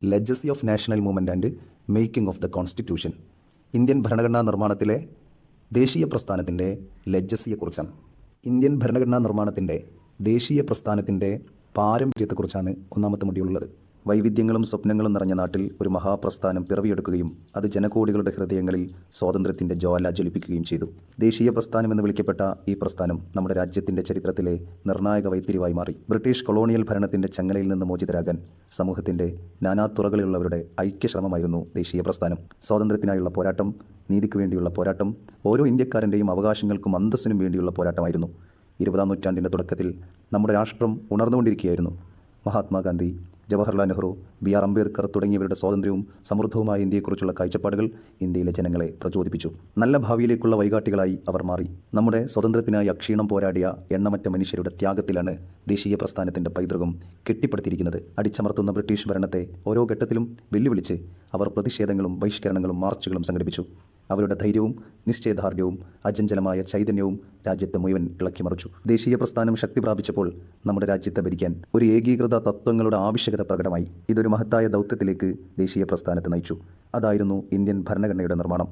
Legacy of national movement and making of the constitution. Indian ഭരണഘടനാ നിർമ്മാണത്തിലെ ദേശീയ പ്രസ്ഥാനത്തിൻ്റെ ലെഗസിയെക്കുറിച്ചാണ്. ഇന്ത്യൻ ഭരണഘടനാ നിർമ്മാണത്തിൻ്റെ ദേശീയ പ്രസ്ഥാനത്തിൻ്റെ പാരമ്പര്യത്തെക്കുറിച്ചാണ് ഒന്നാമത്തെ മൊഡ്യൂളുള്ളത്. വൈവിധ്യങ്ങളും സ്വപ്നങ്ങളും നിറഞ്ഞ നാട്ടിൽ ഒരു മഹാപ്രസ്ഥാനം പിറവിയെടുക്കുകയും അത് ജനകോടികളുടെ ഹൃദയങ്ങളിൽ സ്വാതന്ത്ര്യത്തിൻ്റെ ജ്വാല ജ്വലിപ്പിക്കുകയും ചെയ്തു. ദേശീയ പ്രസ്ഥാനം എന്ന് വിളിക്കപ്പെട്ട ഈ പ്രസ്ഥാനം നമ്മുടെ രാജ്യത്തിൻ്റെ ചരിത്രത്തിലെ നിർണായക വഴിത്തിരിവായി മാറി. ബ്രിട്ടീഷ് കൊളോണിയൽ ഭരണത്തിൻ്റെ ചങ്ങലയിൽ നിന്ന് മോചിതരാകാൻ സമൂഹത്തിൻ്റെ നാനാതുറകളിലുള്ളവരുടെ ഐക്യശ്രമമായിരുന്നു ദേശീയ പ്രസ്ഥാനം. സ്വാതന്ത്ര്യത്തിനായുള്ള പോരാട്ടം, നീതിക്ക് വേണ്ടിയുള്ള പോരാട്ടം, ഓരോ ഇന്ത്യക്കാരൻ്റെയും അവകാശങ്ങൾക്കും അന്തസ്സിനും വേണ്ടിയുള്ള പോരാട്ടമായിരുന്നു. 20-ാം നൂറ്റാണ്ടിൻ്റെ തുടക്കത്തിൽ നമ്മുടെ രാഷ്ട്രം ഉണർന്നുകൊണ്ടിരിക്കുകയായിരുന്നു. മഹാത്മാഗാന്ധി, ജവഹർലാൽ നെഹ്റു, BR അംബേദ്കർ തുടങ്ങിയവരുടെ സ്വാതന്ത്ര്യവും സമൃദ്ധവുമായ ഇന്ത്യയെക്കുറിച്ചുള്ള കാഴ്ചപ്പാടുകൾ ഇന്ത്യയിലെ ജനങ്ങളെ പ്രചോദിപ്പിച്ചു. നല്ല ഭാവിയിലേക്കുള്ള വഴികാട്ടികളായി അവർ മാറി. നമ്മുടെ സ്വാതന്ത്ര്യത്തിനായി അക്ഷീണം പോരാടിയ എണ്ണമറ്റ മനുഷ്യരുടെ ത്യാഗത്തിലാണ് ദേശീയ പ്രസ്ഥാനത്തിൻ്റെ പൈതൃകം കെട്ടിപ്പടുത്തിരിക്കുന്നത്. അടിച്ചമർത്തുന്ന ബ്രിട്ടീഷ് ഭരണത്തെ ഓരോ ഘട്ടത്തിലും വെല്ലുവിളിച്ച് അവർ പ്രതിഷേധങ്ങളും ബഹിഷ്കരണങ്ങളും മാർച്ചുകളും സംഘടിപ്പിച്ചു. അവരുടെ ധൈര്യവും നിശ്ചയദാർഢ്യവും അചഞ്ചലമായ ചൈതന്യവും രാജ്യത്തെ മുഴുവൻ ഇളക്കിമറിച്ചു. ദേശീയ പ്രസ്ഥാനം ശക്തി പ്രാപിച്ചപ്പോൾ നമ്മുടെ രാജ്യത്തെ ഭരിക്കാൻ ഒരു ഏകീകൃത തത്വങ്ങളുടെ ആവശ്യകത പ്രകടമായി. ഇതൊരു മഹത്തായ ദൗത്യത്തിലേക്ക് ദേശീയ പ്രസ്ഥാനത്തെ നയിച്ചു. അതായിരുന്നു ഇന്ത്യൻ ഭരണഘടനയുടെ നിർമ്മാണം.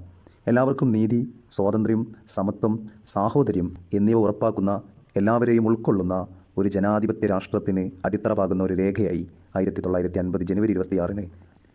എല്ലാവർക്കും നീതി, സ്വാതന്ത്ര്യം, സമത്വം, സാഹോദര്യം എന്നിവ ഉറപ്പാക്കുന്ന, എല്ലാവരെയും ഉൾക്കൊള്ളുന്ന ഒരു ജനാധിപത്യ രാഷ്ട്രത്തിന് അടിത്തറ പാകുന്ന ഒരു രേഖയായി 1950 ജനുവരി 26-ന്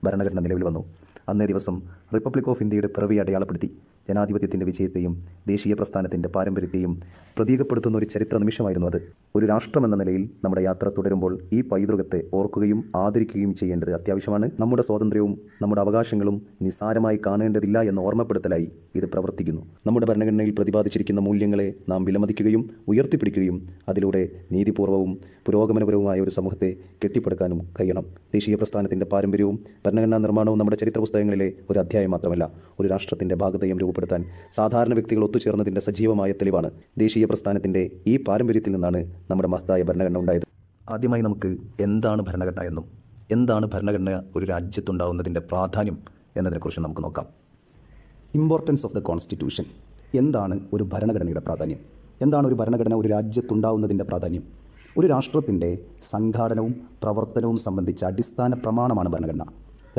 ഭരണഘടന നിലവിൽ വന്നു. അന്നേ ദിവസം റിപ്പബ്ലിക് ഓഫ് ഇന്ത്യയുടെ പിറവി അടയാളപ്പെടുത്തി. ജനാധിപത്യത്തിൻ്റെ വിജയത്തെയും ദേശീയ പ്രസ്ഥാനത്തിൻ്റെ പാരമ്പര്യത്തെയും പ്രതീകപ്പെടുത്തുന്ന ഒരു ചരിത്ര നിമിഷമായിരുന്നു അത്. ഒരു രാഷ്ട്രമെന്ന നിലയിൽ നമ്മുടെ യാത്ര തുടരുമ്പോൾ ഈ പൈതൃകത്തെ ഓർക്കുകയും ആദരിക്കുകയും ചെയ്യേണ്ടത് അത്യാവശ്യമാണ്. നമ്മുടെ സ്വാതന്ത്ര്യവും നമ്മുടെ അവകാശങ്ങളും നിസ്സാരമായി കാണേണ്ടതില്ല എന്ന ഓർമ്മപ്പെടുത്തലായി ഇത് പ്രവർത്തിക്കുന്നു. നമ്മുടെ ഭരണഘടനയിൽ പ്രതിപാദിച്ചിരിക്കുന്ന മൂല്യങ്ങളെ നാം വിലമതിക്കുകയും ഉയർത്തിപ്പിടിക്കുകയും അതിലൂടെ നീതിപൂർവവും പുരോഗമനപരവുമായ ഒരു സമൂഹത്തെ കെട്ടിപ്പടുക്കാനും കഴിയണം. ദേശീയ പ്രസ്ഥാനത്തിൻ്റെ പാരമ്പര്യവും ഭരണഘടനാ നിർമ്മാണവും നമ്മുടെ ചരിത്ര പുസ്തകങ്ങളിലെ ഒരു അധ്യായം മാത്രമല്ല, ഒരു രാഷ്ട്രത്തിൻ്റെ ഭാഗധേയം രൂപപ്പെടുത്താൻ സാധാരണ വ്യക്തികൾ ഒത്തുചേർന്നതിൻ്റെ സജീവമായ തെളിവാണ്. ദേശീയ പ്രസ്ഥാനത്തിൻ്റെ ഈ പാരമ്പര്യത്തിൽ നിന്നാണ് നമ്മുടെ മഹത്തായ ഭരണഘടന ഉണ്ടായത്. ആദ്യമായി നമുക്ക് എന്താണ് ഭരണഘടന എന്നും എന്താണ് ഭരണഘടന ഒരു രാജ്യത്തുണ്ടാവുന്നതിൻ്റെ പ്രാധാന്യം എന്നതിനെക്കുറിച്ച് നമുക്ക് നോക്കാം. Importance of the constitution. എന്താണ് ഒരു ഭരണഘടനയുടെ പ്രാധാന്യം? എന്താണ് ഒരു ഭരണഘടന ഒരു രാജ്യത്തുണ്ടാവുന്നതിൻ്റെ പ്രാധാന്യം? ഒരു രാഷ്ട്രത്തിൻ്റെ സംഘാടനവും പ്രവർത്തനവും സംബന്ധിച്ച അടിസ്ഥാന പ്രമാണമാണ് ഭരണഘടന.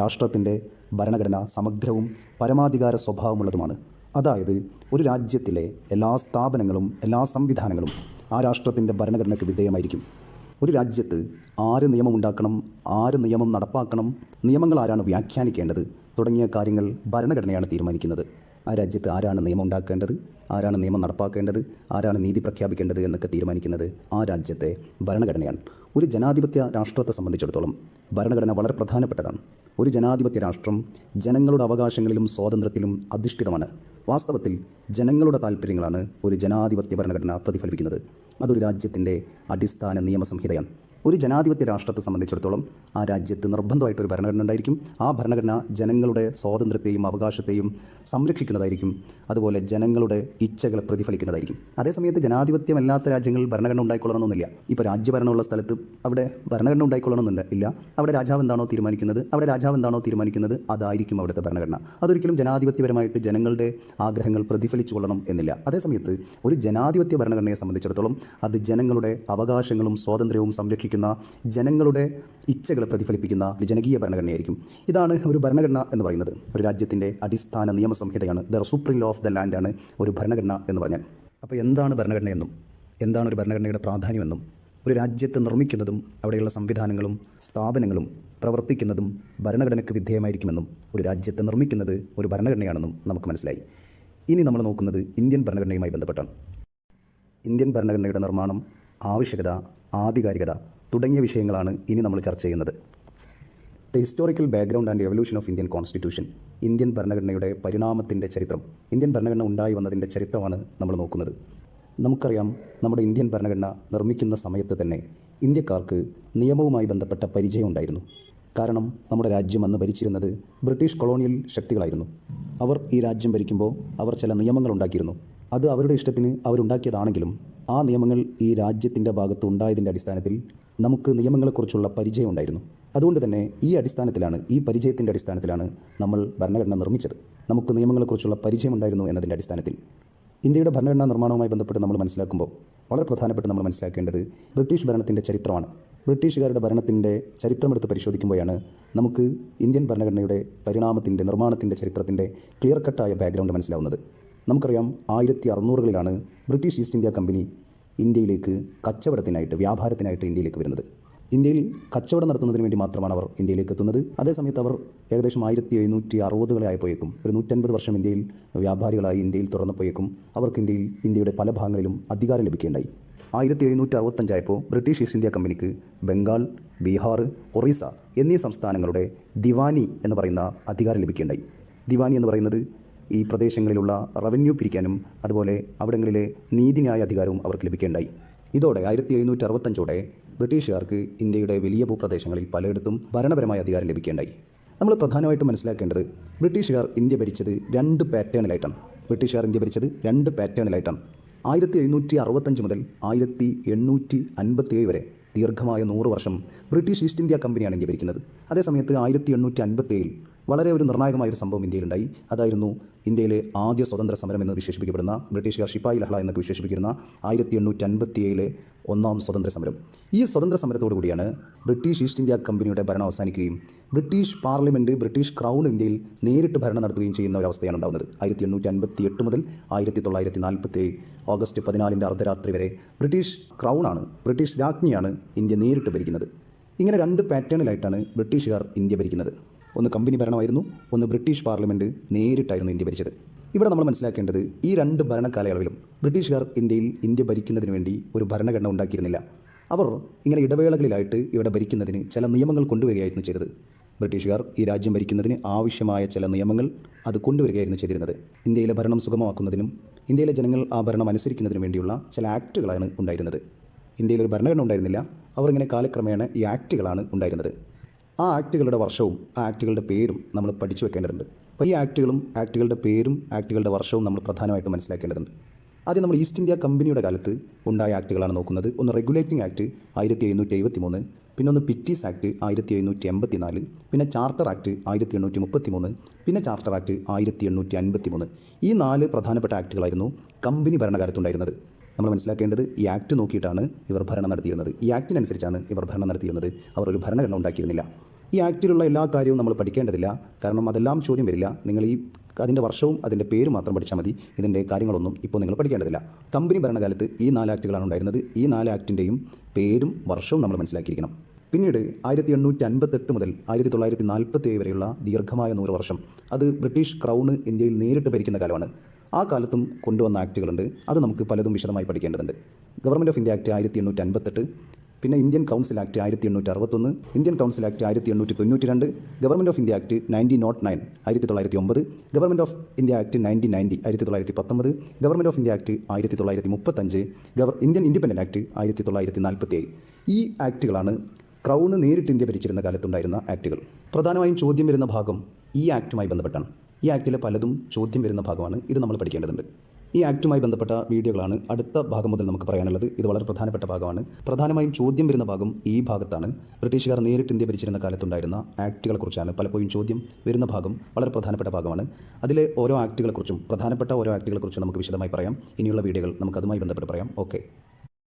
രാഷ്ട്രത്തിൻ്റെ ഭരണഘടന സമഗ്രവും പരമാധികാര സ്വഭാവമുള്ളതുമാണ്. അതായത് ഒരു രാജ്യത്തിലെ എല്ലാ സ്ഥാപനങ്ങളും എല്ലാ സംവിധാനങ്ങളും ആ രാഷ്ട്രത്തിൻ്റെ ഭരണഘടനയ്ക്ക് വിധേയമായിരിക്കും. ഒരു രാജ്യത്ത് ആര് നിയമമുണ്ടാക്കണം, ആര് നിയമം നടപ്പാക്കണം, നിയമങ്ങൾ ആരാണ് വ്യാഖ്യാനിക്കേണ്ടത് തുടങ്ങിയ കാര്യങ്ങൾ ഭരണഘടനയാണ് തീരുമാനിക്കുന്നത്. ആ രാജ്യത്ത് ആരാണ് നിയമം ഉണ്ടാക്കേണ്ടത്, ആരാണ് നിയമം നടപ്പാക്കേണ്ടത്, ആരാണ് നീതി പ്രഖ്യാപിക്കേണ്ടത് എന്നൊക്കെ തീരുമാനിക്കുന്നത് ആ രാജ്യത്തെ ഭരണഘടനയാണ്. ഒരു ജനാധിപത്യ രാഷ്ട്രത്തെ സംബന്ധിച്ചിടത്തോളം ഭരണഘടന വളരെ പ്രധാനപ്പെട്ടതാണ്. ഒരു ജനാധിപത്യ രാഷ്ട്രം ജനങ്ങളുടെ അവകാശങ്ങളിലും സ്വാതന്ത്ര്യത്തിലും അധിഷ്ഠിതമാണ്. വാസ്തവത്തിൽ ജനങ്ങളുടെ താല്പര്യങ്ങളാണ് ഒരു ജനാധിപത്യ ഭരണഘടന പ്രതിഫലിപ്പിക്കുന്നത്. അതൊരു രാജ്യത്തിൻ്റെ അടിസ്ഥാന നിയമസംഹിതയാണ്. ഒരു ജനാധിപത്യ രാഷ്ട്രത്തെ സംബന്ധിച്ചിടത്തോളം ആ രാജ്യത്ത് നിർബന്ധമായിട്ടൊരു ഭരണഘടന ഉണ്ടായിരിക്കും. ആ ഭരണഘടന ജനങ്ങളുടെ സ്വാതന്ത്ര്യത്തെയും അവകാശത്തെയും സംരക്ഷിക്കുന്നതായിരിക്കും. അതുപോലെ ജനങ്ങളുടെ ഇച്ഛകളെ പ്രതിഫലിക്കുന്നതായിരിക്കും. അതേസമയത്ത് ജനാധിപത്യമല്ലാത്ത രാജ്യങ്ങളിൽ ഭരണഘടന ഉണ്ടായിക്കൊള്ളണമെന്നൊന്നുമില്ല. ഇപ്പോൾ രാജ്യഭരണമുള്ള സ്ഥലത്ത് അവിടെ ഭരണഘടന ഉണ്ടായിക്കൊള്ളണമെന്നില്ല. അവിടെ രാജാവ് എന്താണോ തീരുമാനിക്കുന്നത് അതായിരിക്കും അവിടുത്തെ ഭരണഘടന. അതൊരിക്കലും ജനാധിപത്യപരമായിട്ട് ജനങ്ങളുടെ ആഗ്രഹങ്ങൾ പ്രതിഫലിച്ചു കൊള്ളണം എന്നില്ല. അതേസമയത്ത് ഒരു ജനാധിപത്യ ഭരണഘടനയെ സംബന്ധിച്ചിടത്തോളം അത് ജനങ്ങളുടെ അവകാശങ്ങളും സ്വാതന്ത്ര്യവും സംരക്ഷിക്കുന്ന, ജനങ്ങളുടെ ഇച്ഛകളെ പ്രതിഫലിപ്പിക്കുന്ന ജനകീയ ഭരണഘടനയായിരിക്കും. ഇതാണ് ഒരു ഭരണഘടന എന്ന് പറയുന്നത്. ഒരു രാജ്യത്തിൻ്റെ അടിസ്ഥാന നിയമസംഹിതയാണ്. The supreme law of the land ആണ് ഒരു ഭരണഘടന എന്ന് പറഞ്ഞാൽ. അപ്പോൾ എന്താണ് ഭരണഘടനയെന്നും എന്താണ് ഒരു ഭരണഘടനയുടെ പ്രാധാന്യമെന്നും ഒരു രാജ്യത്ത് നിർമ്മിക്കുന്നതും അവിടെയുള്ള സംവിധാനങ്ങളും സ്ഥാപനങ്ങളും പ്രവർത്തിക്കുന്നതും ഭരണഘടനയ്ക്ക് വിധേയമായിരിക്കുമെന്നും ഒരു രാജ്യത്തെ നിർമ്മിക്കുന്നത് ഒരു ഭരണഘടനയാണെന്നും നമുക്ക് മനസ്സിലായി. ഇനി നമ്മൾ നോക്കുന്നത് ഇന്ത്യൻ ഭരണഘടനയുമായി ബന്ധപ്പെട്ടാണ്. ഇന്ത്യൻ ഭരണഘടനയുടെ നിർമ്മാണം, ആവശ്യകത, ആധികാരികത തുടങ്ങിയ വിഷയങ്ങളാണ് ഇനി നമ്മൾ ചർച്ച ചെയ്യുന്നത്. The historical background and evolution of Indian constitution. Indian ഭരണഘടനയുടെ പരിണാമത്തിൻ്റെ ചരിത്രം, ഇന്ത്യൻ ഭരണഘടന ഉണ്ടായി വന്നതിൻ്റെ ചരിത്രമാണ് നമ്മൾ നോക്കുന്നത്. നമുക്കറിയാം, നമ്മുടെ ഇന്ത്യൻ ഭരണഘടന നിർമ്മിക്കുന്ന സമയത്ത് തന്നെ ഇന്ത്യക്കാർക്ക് നിയമവുമായി ബന്ധപ്പെട്ട പരിചയം ഉണ്ടായിരുന്നു. കാരണം നമ്മുടെ രാജ്യം അന്ന് ഭരിച്ചിരുന്നത് ബ്രിട്ടീഷ് കൊളോണിയൽ ശക്തികളായിരുന്നു. അവർ ഈ രാജ്യം ഭരിക്കുമ്പോൾ അവർ ചില നിയമങ്ങൾ ഉണ്ടാക്കിയിരുന്നു. അത് അവരുടെ ഇഷ്ടത്തിന് അവരുണ്ടാക്കിയതാണെങ്കിലും ആ നിയമങ്ങൾ ഈ രാജ്യത്തിൻ്റെ ഭാഗത്ത് ഉണ്ടായതിൻ്റെ അടിസ്ഥാനത്തിൽ നമുക്ക് നിയമങ്ങളെക്കുറിച്ചുള്ള പരിചയം ഉണ്ടായിരുന്നു. അതുകൊണ്ട് തന്നെ ഈ പരിചയത്തിൻ്റെ അടിസ്ഥാനത്തിലാണ് നമ്മൾ ഭരണഘടന നിർമ്മിച്ചത്. നമുക്ക് നിയമങ്ങളെക്കുറിച്ചുള്ള പരിചയമുണ്ടായിരുന്നു എന്നതിൻ്റെ അടിസ്ഥാനത്തിൽ. ഇന്ത്യയുടെ ഭരണഘടനാ നിർമ്മാണവുമായി ബന്ധപ്പെട്ട് നമ്മൾ മനസ്സിലാക്കുമ്പോൾ വളരെ പ്രധാനപ്പെട്ട് നമ്മൾ മനസ്സിലാക്കേണ്ടത് ബ്രിട്ടീഷ് ഭരണത്തിൻ്റെ ചരിത്രമാണ്. ബ്രിട്ടീഷുകാരുടെ ഭരണത്തിൻ്റെ ചരിത്രമെടുത്ത് പരിശോധിക്കുമ്പോഴാണ് നമുക്ക് ഇന്ത്യൻ ഭരണഘടനയുടെ പരിണാമത്തിൻ്റെ നിർമ്മാണത്തിൻ്റെ ചരിത്രത്തിൻ്റെ ക്ലിയർ കട്ടായ ബാക്ക്ഗ്രൗണ്ട് മനസ്സിലാവുന്നത്. നമുക്കറിയാം 1600കളിലാണ് ബ്രിട്ടീഷ് ഈസ്റ്റ് ഇന്ത്യ കമ്പനി ഇന്ത്യയിലേക്ക് കച്ചവടത്തിനായിട്ട് വ്യാപാരത്തിനായിട്ട് ഇന്ത്യയിലേക്ക് വരുന്നത്. ഇന്ത്യയിൽ കച്ചവടം നടത്തുന്നതിന് വേണ്ടി മാത്രമാണ് അവർ ഇന്ത്യയിലേക്ക് എത്തുന്നത്. അതേസമയത്ത് അവർ ഏകദേശം 1760കളെ ആയപ്പോഴേക്കും ഒരു 150 വർഷം ഇന്ത്യയിൽ വ്യാപാരികളായി ഇന്ത്യയിൽ തുറന്നപ്പോഴേക്കും അവർക്ക് ഇന്ത്യയുടെ പല ഭാഗങ്ങളിലും അധികാരം ലഭിക്കുകയുണ്ടായി. 1765 ബ്രിട്ടീഷ് ഈസ്റ്റ് ഇന്ത്യ കമ്പനിക്ക് ബംഗാൾ, ബീഹാർ, ഒറീസ എന്നീ സംസ്ഥാനങ്ങളുടെ ദിവാനി എന്ന് പറയുന്ന അധികാരം ലഭിക്കുകയുണ്ടായി. ദിവാനി എന്ന് പറയുന്നത് ഈ പ്രദേശങ്ങളിലുള്ള റവന്യൂ പിരിക്കാനും അതുപോലെ അവിടങ്ങളിലെ നീതിന്യായ അധികാരവും അവർക്ക് ലഭിക്കുകയുണ്ടായി. ഇതോടെ 1765 ബ്രിട്ടീഷുകാർക്ക് ഇന്ത്യയുടെ വലിയ ഭൂപ്രദേശങ്ങളിൽ പലയിടത്തും ഭരണപരമായ അധികാരം ലഭിക്കുകയുണ്ടായി. നമ്മൾ പ്രധാനമായിട്ടും മനസ്സിലാക്കേണ്ടത് ബ്രിട്ടീഷുകാർ ഇന്ത്യ ഭരിച്ചത് രണ്ട് പാറ്റേണിലായിട്ടാണ്. 1765 മുതൽ 1857 വരെ ദീർഘമായ 100 വർഷം ബ്രിട്ടീഷ് ഈസ്റ്റ് ഇന്ത്യ കമ്പനിയാണ് ഇന്ത്യ ഭരിക്കുന്നത്. അതേസമയത്ത് 1857 വളരെ ഒരു നിർണായകമായൊരു സംഭവം ഇന്ത്യയിലുണ്ടായി. അതായിരുന്നു ഇന്ത്യയിലെ ആദ്യ സ്വതന്ത്ര സമരം എന്ന് വിശേഷിപ്പിക്കപ്പെടുന്ന ബ്രിട്ടീഷുകാർ ശിപ്പായി ലഹള എന്നൊക്കെ വിശേഷിപ്പിക്കുന്ന 1857 ഒന്നാം സ്വതന്ത്ര സമരം. ഈ സ്വതന്ത്ര സമരത്തോടു കൂടിയാണ് ബ്രിട്ടീഷ് ഈസ്റ്റ് ഇന്ത്യ കമ്പനിയുടെ ഭരണം അവസാനിക്കുകയും ബ്രിട്ടീഷ് പാർലമെൻറ്റ്, ബ്രിട്ടീഷ് ക്രൗൺ ഇന്ത്യയിൽ നേരിട്ട് ഭരണം നടത്തുകയും ചെയ്യുന്ന ഒരവസ്ഥയാണ് ഉണ്ടാകുന്നത്. 1858 മുതൽ 1947 ഓഗസ്റ്റ് 14 അർദ്ധരാത്രി വരെ ബ്രിട്ടീഷ് ക്രൗണാണ്, ബ്രിട്ടീഷ് രാജ്ഞിയാണ് ഇന്ത്യ നേരിട്ട് ഭരിക്കുന്നത്. ഇങ്ങനെ രണ്ട് പാറ്റേണിലായിട്ടാണ് ബ്രിട്ടീഷുകാർ ഇന്ത്യ ഭരിക്കുന്നത്. ഒന്ന് കമ്പനി ഭരണമായിരുന്നു, ഒന്ന് ബ്രിട്ടീഷ് പാർലമെൻറ്റ് നേരിട്ടായിരുന്നു ഇന്ത്യ ഭരിച്ചത്. ഇവിടെ നമ്മൾ മനസ്സിലാക്കേണ്ടത് ഈ രണ്ട് ഭരണകാലയളവിലും ബ്രിട്ടീഷുകാർ ഇന്ത്യ ഭരിക്കുന്നതിന് വേണ്ടി ഒരു ഭരണഘടന ഉണ്ടാക്കിയിരുന്നില്ല. അവർ ഇങ്ങനെ ഇടവേളകളിലായിട്ട് ഇവിടെ ഭരിക്കുന്നതിന് ചില നിയമങ്ങൾ കൊണ്ടുവരികയായിരുന്നു ചെയ്തത്. ബ്രിട്ടീഷുകാർ ഈ രാജ്യം ഭരിക്കുന്നതിന് ആവശ്യമായ ചില നിയമങ്ങൾ അത് കൊണ്ടുവരികയായിരുന്നു ചെയ്തിരുന്നത്. ഇന്ത്യയിലെ ഭരണം സുഗമമാക്കുന്നതിനും ഇന്ത്യയിലെ ജനങ്ങൾ ആ ഭരണം അനുസരിക്കുന്നതിനും വേണ്ടിയുള്ള ചില ആക്റ്റുകളാണ് ഉണ്ടായിരുന്നത്. ഇന്ത്യയിലൊരു ഭരണഘടന ഉണ്ടായിരുന്നില്ല. അവർ ഇങ്ങനെ കാലക്രമേണ ഈ ആക്റ്റുകളാണ് ഉണ്ടായിരുന്നത്. ആ ആക്റ്റുകളുടെ വർഷവും ആ ആക്റ്റുകളുടെ പേരും നമ്മൾ പഠിച്ചു വെക്കേണ്ടതുണ്ട്. അപ്പോൾ ഈ ആക്റ്റുകളുടെ പേരും ആക്റ്റുകളുടെ വർഷവും നമ്മൾ പ്രധാനമായിട്ടും മനസ്സിലാക്കേണ്ടതുണ്ട്. ആദ്യം നമ്മൾ ഈസ്റ്റ് ഇന്ത്യ കമ്പനിയുടെ കാലത്ത് ഉണ്ടായ ആക്റ്റുകളാണ് നോക്കുന്നത്. ഒന്ന് റെഗുലേറ്റിംഗ് ആക്ട് 1773, പിന്നെ ഒന്ന് പിറ്റീസ് ആക്ട് 1784, പിന്നെ ചാർട്ടർ ആക്ട് 1833, പിന്നെ ചാർട്ടർ ആക്ട് 1853. ഈ 4 പ്രധാനപ്പെട്ട ആക്റ്റുകളായിരുന്നു കമ്പനി ഭരണകാലത്തുണ്ടായിരുന്നത്. നമ്മൾ മനസ്സിലാക്കേണ്ടത് ഈ ആക്ട് നോക്കിയിട്ടാണ് ഇവർ ഭരണം നടത്തിയിരുന്നത്. ഈ ആക്ടിനനുസരിച്ചാണ് ഇവർ ഭരണം നടത്തിയിരുന്നത്. അവർ ഒരു ഭരണഘടന ഉണ്ടാക്കിയിരുന്നില്ല. ഈ ആക്റ്റിലുള്ള എല്ലാ കാര്യവും നമ്മൾ പഠിക്കേണ്ടതില്ല. കാരണം അതെല്ലാം ചോദ്യം വരില്ല. നിങ്ങൾ അതിൻ്റെ വർഷവും അതിൻ്റെ പേര് മാത്രം പഠിച്ചാൽ മതി. ഇതിൻ്റെ കാര്യങ്ങളൊന്നും ഇപ്പോൾ നിങ്ങൾ പഠിക്കേണ്ടതില്ല. കമ്പനി ഭരണകാലത്ത് ഈ 4 ആക്റ്റുകളാണ് ഉണ്ടായിരുന്നത്. ഈ 4 ആക്ടിൻ്റെയും പേരും വർഷവും നമ്മൾ മനസ്സിലാക്കിയിരിക്കണം. പിന്നീട് 1858 മുതൽ 1947 വരെയുള്ള ദീർഘമായ 100 വർഷം അത് ബ്രിട്ടീഷ് ക്രൗണ് ഇന്ത്യയിൽ നേരിട്ട് ഭരിക്കുന്ന കാലമാണ്. ആ കാലത്തും കൊണ്ടുവന്ന ആക്റ്റുകളുണ്ട്. അത് നമുക്ക് പലതും വിശദമായി പഠിക്കേണ്ടതുണ്ട്. ഗവൺമെൻറ് ഓഫ് ഇന്ത്യ ആക്ട് 1858, പിന്നെ Indian council act 1861, Indian council act 1892, government of India act 1909 1909, government of India act 1990 1919, government of India act 1935, Indian independent act 1947. ഈ ആക്റ്റുകളാണ് ക്രൗണ് നേരിട്ട് ഇന്ത്യ ഭരിച്ചിരുന്ന കാലത്തുണ്ടായിരുന്ന ആക്റ്റുകൾ. പ്രധാനമായും ചോദ്യം വരുന്ന ഭാഗം ഈ ആക്റ്റുമായി ബന്ധപ്പെട്ടാണ്. ഈ ആക്റ്റിലെ പലതും ചോദ്യം വരുന്ന ഭാഗമാണ്. ഇത് നമ്മൾ പഠിക്കേണ്ടതുണ്ട്. ഈ ആക്റ്റുമായി ബന്ധപ്പെട്ട വീഡിയോകളാണ് അടുത്ത ഭാഗം മുതൽ നമുക്ക് പറയാനുള്ളത്. ഇത് വളരെ പ്രധാനപ്പെട്ട ഭാഗമാണ്. പ്രധാനമായും ചോദ്യം വരുന്ന ഭാഗം ഈ ഭാഗത്താണ്. ബ്രിട്ടീഷുകാർ നേരിട്ട് ഇന്ത്യ ഭരിച്ചിരുന്ന കാലത്തുണ്ടായിരുന്ന ആക്റ്റുകളെക്കുറിച്ചാണ് പലപ്പോഴും ചോദ്യം വരുന്ന ഭാഗം. വളരെ പ്രധാനപ്പെട്ട ഭാഗമാണ്. അതിലെ ഓരോ ആക്റ്റുകളെക്കുറിച്ചും പ്രധാനപ്പെട്ട ഓരോ ആക്റ്റുകളെക്കുറിച്ചും നമുക്ക് വിശദമായി പറയാം. ഇനിയുള്ള വീഡിയോകൾ നമുക്ക് അതുമായി ബന്ധപ്പെട്ട് പറയാം. ഓക്കെ.